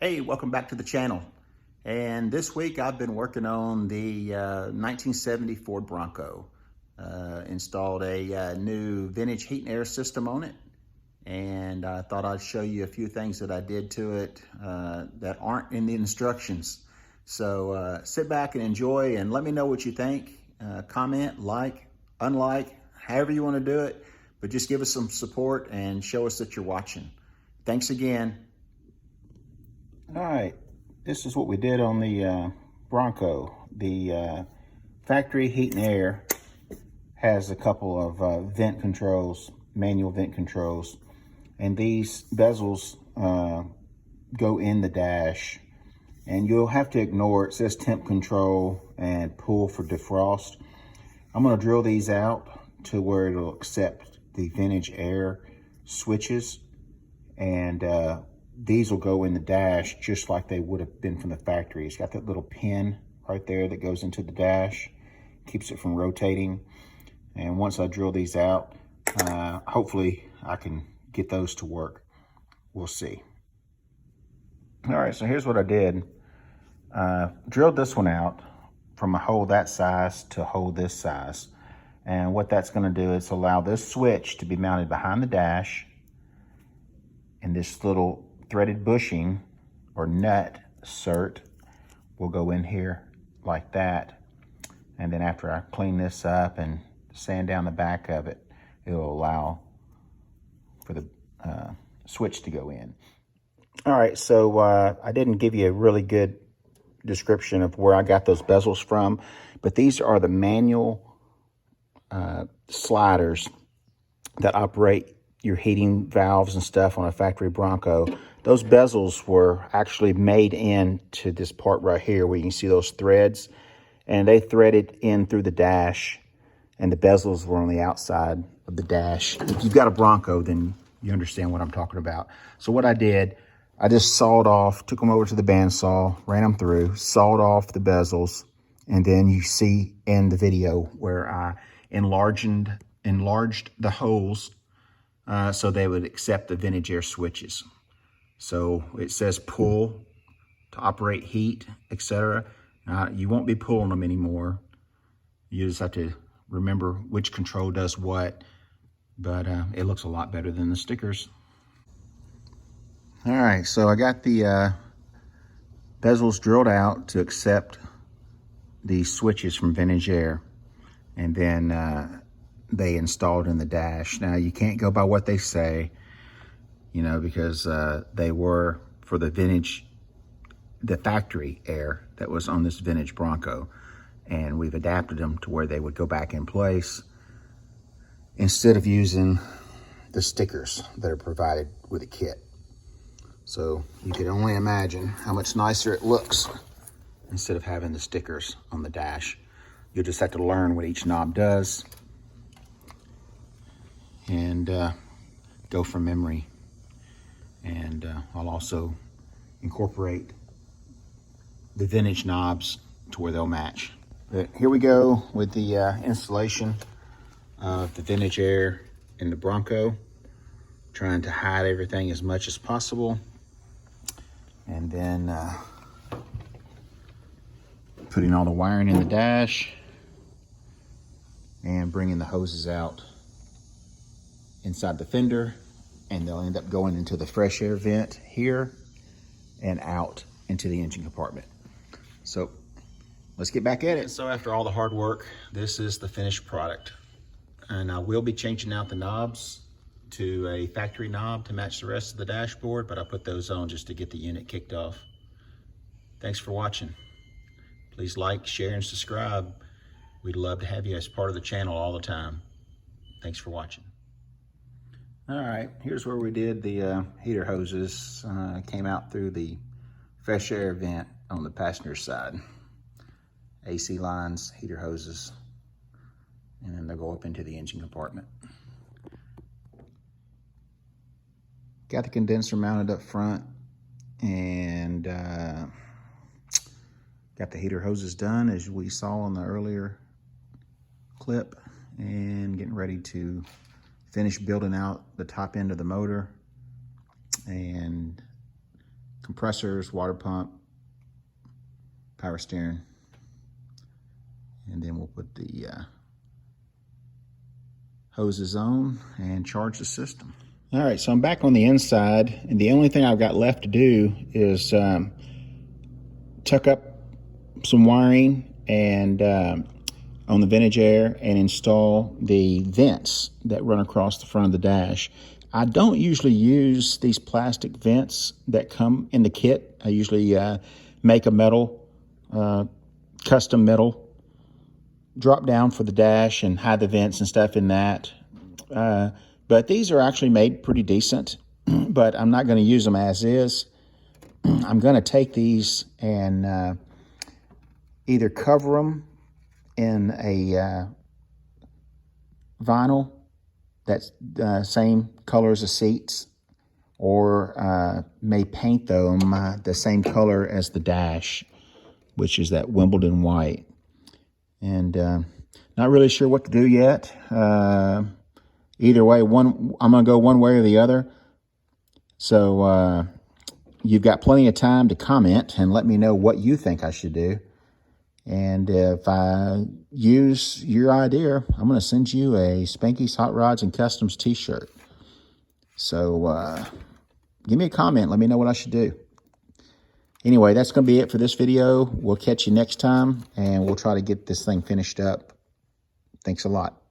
Hey, welcome back to the channel. And this week I've been working on the 1970 Ford Bronco. Installed a new vintage heat and air system on it. And I thought I'd show you a few things that I did to it that aren't in the instructions. So sit back and enjoy and let me know what you think. Comment, like, unlike, however you want to do it. But just give us some support and show us that you're watching. Thanks again. All right, this is what we did on the Bronco. The factory heat and air has a couple of vent controls, manual vent controls, and these bezels go in the dash, and you'll have to ignore it. It says temp control and pull for defrost. I'm going to drill these out to where it'll accept the vintage air switches, and these will go in the dash just like they would have been from the factory. It's got that little pin right there that goes into the dash, keeps it from rotating. And once I drill these out, hopefully I can get those to work. We'll see. All right, so here's what I did. Drilled this one out from a hole that size to a hole this size. And what that's going to do is allow this switch to be mounted behind the dash, and this little threaded bushing or nut cert will go in here like that. And then after I clean this up and sand down the back of it, it'll allow for the switch to go in. All right, so I didn't give you a really good description of where I got those bezels from, but these are the manual sliders that operate your heating valves and stuff on a factory Bronco. Those bezels were actually made into this part right here where you can see those threads, and they threaded in through the dash, and the bezels were on the outside of the dash. If you've got a Bronco, then you understand what I'm talking about. So what I did, I just sawed off, took them over to the bandsaw, ran them through, sawed off the bezels, and then you see in the video where I enlarged the holes so they would accept the vintage air switches. So it says pull to operate heat, etc. You won't be pulling them anymore. You just have to remember which control does what, but it looks a lot better than the stickers. All right, so I got the bezels drilled out to accept the switches from vintage air, and then they installed in the dash. Now you can't go by what they say, you know, because they were for the factory air that was on this vintage Bronco, and we've adapted them to where they would go back in place instead of using the stickers that are provided with a kit. So you can only imagine how much nicer it looks instead of having the stickers on the dash. You'll just have to learn what each knob does and go from memory. And I'll also incorporate the vintage knobs to where they'll match. But here we go with the installation of the vintage air in the Bronco, trying to hide everything as much as possible, and then putting all the wiring in the dash and bringing the hoses out inside the fender, and they'll end up going into the fresh air vent here and out into the engine compartment. So let's get back at it. So after all the hard work, this is the finished product. And I will be changing out the knobs to a factory knob to match the rest of the dashboard, but I put those on just to get the unit kicked off. Thanks for watching. Please like, share, and subscribe. We'd love to have you as part of the channel all the time. Thanks for watching. All right, here's where we did the heater hoses. Came out through the fresh air vent on the passenger side. AC lines, heater hoses, and then they'll go up into the engine compartment. Got the condenser mounted up front, and got the heater hoses done as we saw in the earlier clip, and getting ready to finish building out the top end of the motor and compressors, water pump, power steering. And then we'll put the hoses on and charge the system. All right, so I'm back on the inside, and the only thing I've got left to do is tuck up some wiring and on the Vintage Air and install the vents that run across the front of the dash. I don't usually use these plastic vents that come in the kit. I usually make a metal, custom metal drop down for the dash and hide the vents and stuff in that. But these are actually made pretty decent, but I'm not going to use them as is. I'm going to take these and either cover them in a vinyl that's same color as the seats, or may paint them the same color as the dash, which is that Wimbledon white. And not really sure what to do yet. Either way, I'm going to go one way or the other. So you've got plenty of time to comment and let me know what you think I should do. And if I use your idea, I'm going to send you a Spanky's Hot Rods and Customs t-shirt. So give me a comment. Let me know what I should do. Anyway, that's going to be it for this video. We'll catch you next time, and we'll try to get this thing finished up. Thanks a lot.